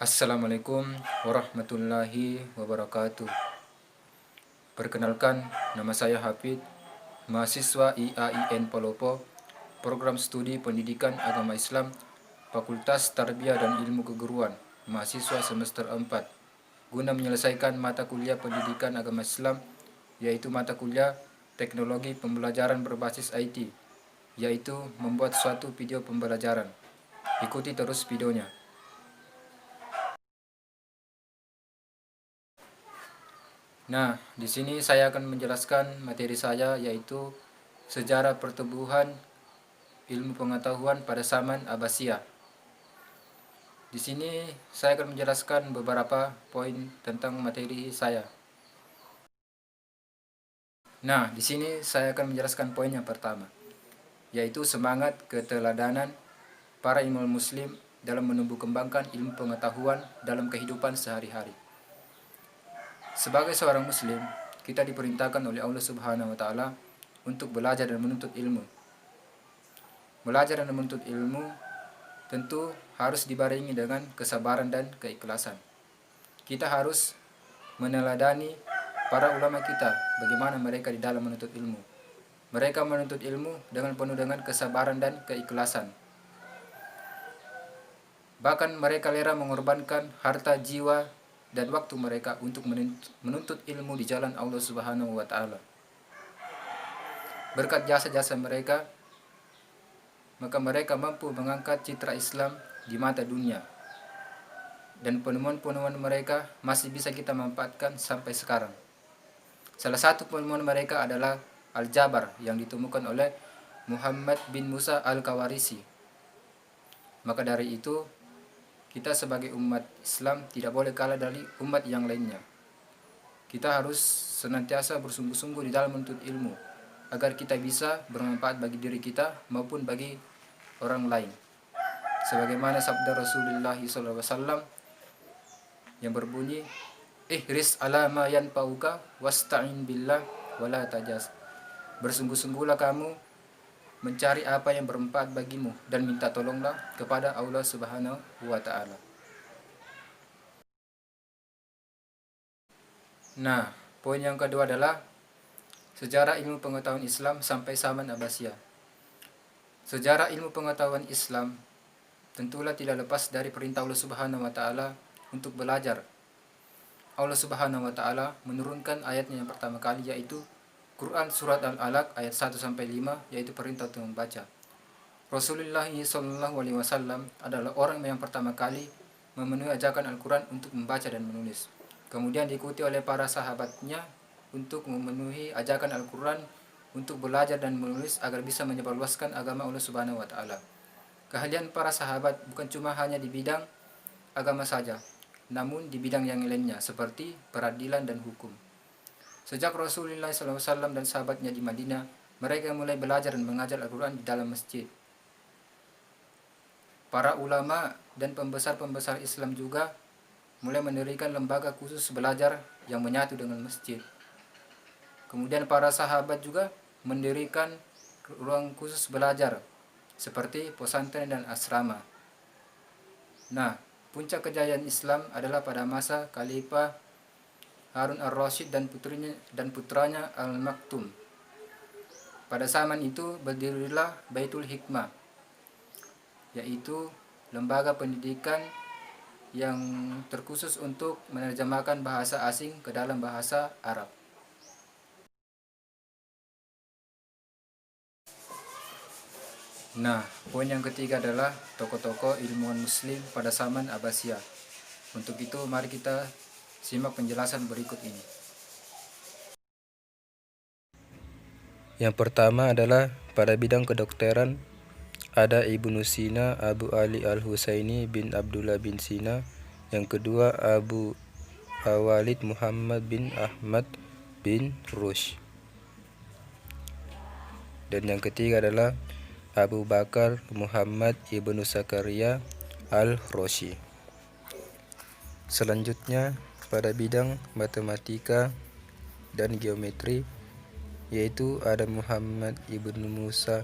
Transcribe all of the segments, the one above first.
Assalamualaikum warahmatullahi wabarakatuh. Perkenalkan, nama saya Hafid, mahasiswa IAIN Palopo, Program Studi Pendidikan Agama Islam, Fakultas Tarbiyah dan Ilmu Keguruan, mahasiswa semester 4, guna menyelesaikan mata kuliah Pendidikan Agama Islam, yaitu mata kuliah Teknologi Pembelajaran Berbasis IT, yaitu membuat suatu video pembelajaran. Ikuti terus videonya. Nah, di sini saya akan menjelaskan materi saya, yaitu sejarah pertumbuhan ilmu pengetahuan pada zaman Abbasiyah. Di sini saya akan menjelaskan beberapa poin tentang materi saya. Nah, di sini saya akan menjelaskan poin yang pertama, yaitu semangat keteladanan para imam muslim dalam menumbuh kembangkan ilmu pengetahuan dalam kehidupan sehari-hari. Sebagai seorang muslim, kita diperintahkan oleh Allah Subhanahu wa taala untuk belajar dan menuntut ilmu. Belajar dan menuntut ilmu tentu harus dibarengi dengan kesabaran dan keikhlasan. Kita harus meneladani para ulama kita, bagaimana mereka di dalam menuntut ilmu. Mereka menuntut ilmu dengan penuh dengan kesabaran dan keikhlasan. Bahkan mereka rela mengorbankan harta, jiwa, dan waktu mereka untuk menuntut ilmu di jalan Allah Subhanahu wa taala. Berkat jasa-jasa mereka, maka mereka mampu mengangkat citra Islam di mata dunia. Dan penemuan-penemuan mereka masih bisa kita manfaatkan sampai sekarang. Salah satu penemuan mereka adalah Al-Jabar yang ditemukan oleh Muhammad bin Musa Al-Kawarisi. Maka dari itu, kita sebagai umat Islam tidak boleh kalah dari umat yang lainnya. Kita harus senantiasa bersungguh-sungguh di dalam menuntut ilmu, agar kita bisa bermanfaat bagi diri kita maupun bagi orang lain. Sebagaimana sabda Rasulullah SAW yang berbunyi, ihris ala ma yanfa'uka wasta'in billah wala tajas. Bersungguh-sungguhlah kamu mencari apa yang bermanfaat bagimu dan minta tolonglah kepada Allah Subhanahu wa taala. Nah, poin yang kedua adalah sejarah ilmu pengetahuan Islam sampai zaman Abbasiyah. Sejarah ilmu pengetahuan Islam tentulah tidak lepas dari perintah Allah Subhanahu wa taala untuk belajar. Allah Subhanahu wa taala menurunkan ayatnya yang pertama kali, yaitu Quran Surat Al-Alaq ayat 1-5, yaitu perintah untuk membaca. Rasulullah SAW adalah orang yang pertama kali memenuhi ajakan Al-Quran untuk membaca dan menulis. Kemudian diikuti oleh para sahabatnya untuk memenuhi ajakan Al-Quran untuk belajar dan menulis agar bisa menyebarluaskan agama Allah Subhanahu wa taala. Keahlian para sahabat bukan cuma hanya di bidang agama saja, namun di bidang yang lainnya seperti peradilan dan hukum. Sejak Rasulullah SAW dan sahabatnya di Madinah, mereka mulai belajar dan mengajar Al-Quran di dalam masjid. Para ulama dan pembesar-pembesar Islam juga mulai mendirikan lembaga khusus belajar yang menyatu dengan masjid. Kemudian para sahabat juga mendirikan ruang khusus belajar seperti pesantren dan asrama. Nah, puncak kejayaan Islam adalah pada masa Khalifah Harun ar-Rasyid dan putranya Al-Maktum. Pada zaman itu berdirilah Baitul Hikmah, yaitu lembaga pendidikan yang terkhusus untuk menerjemahkan bahasa asing ke dalam bahasa Arab. Nah, poin yang ketiga adalah tokoh-tokoh ilmuwan muslim pada zaman Abbasiyah. Untuk itu, mari kita simak penjelasan berikut ini. Yang pertama adalah pada bidang kedokteran ada Ibnu Sina, Abu Ali Al-Husaini bin Abdullah bin Sina. Yang kedua Abu Walid Muhammad bin Ahmad bin Rushd. Dan yang ketiga adalah Abu Bakar Muhammad ibnu Zakaria Al-Roshi. Selanjutnya pada bidang matematika dan geometri yaitu ada Muhammad ibnu Musa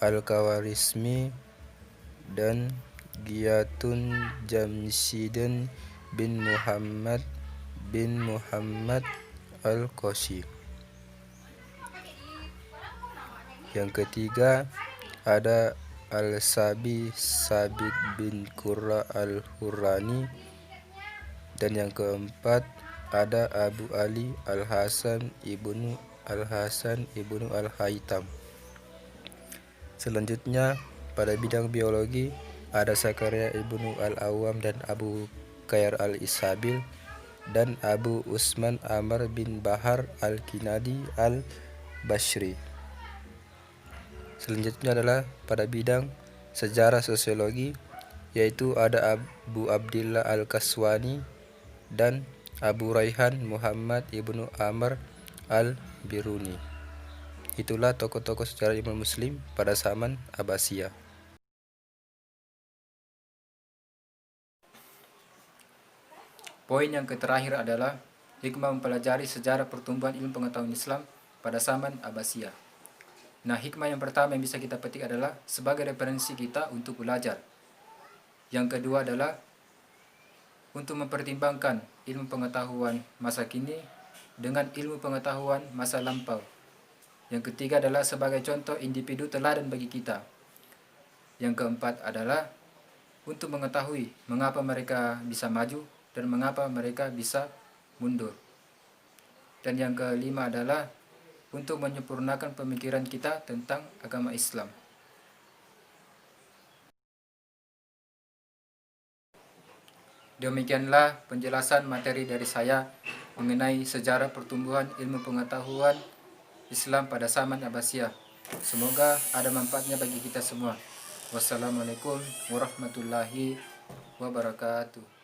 Al-Kawarizmi dan Giyatun Jamshidin bin Muhammad Al-Qashi. Yang ketiga ada Al-Sabi Sabit bin Qurra Al-Hurrani. Dan yang keempat ada Abu Ali Al-Hasan ibnu Al-Haytham. Selanjutnya pada bidang biologi ada Zakaria ibnu Al-Awwam dan Abu Khair Al-Isabil dan Abu Usman Amr bin Bahar Al-Kinadi Al-Bashri. Selanjutnya adalah pada bidang sejarah sosiologi, yaitu ada Abu Abdillah Al-Kaswani dan Abu Raihan Muhammad ibnu Amr Al-Biruni. Itulah tokoh-tokoh sejarah umat muslim pada zaman Abbasiyah. Poin yang terakhir adalah hikmah mempelajari sejarah pertumbuhan ilmu pengetahuan Islam pada zaman Abbasiyah. Nah, hikmah yang pertama yang bisa kita petik adalah sebagai referensi kita untuk belajar. Yang kedua adalah untuk mempertimbangkan ilmu pengetahuan masa kini dengan ilmu pengetahuan masa lampau. Yang ketiga adalah sebagai contoh individu teladan bagi kita. Yang keempat adalah untuk mengetahui mengapa mereka bisa maju dan mengapa mereka bisa mundur. Dan yang kelima adalah untuk menyempurnakan pemikiran kita tentang agama Islam. Demikianlah penjelasan materi dari saya mengenai sejarah pertumbuhan ilmu pengetahuan Islam pada zaman Abbasiyah. Semoga ada manfaatnya bagi kita semua. Wassalamualaikum warahmatullahi wabarakatuh.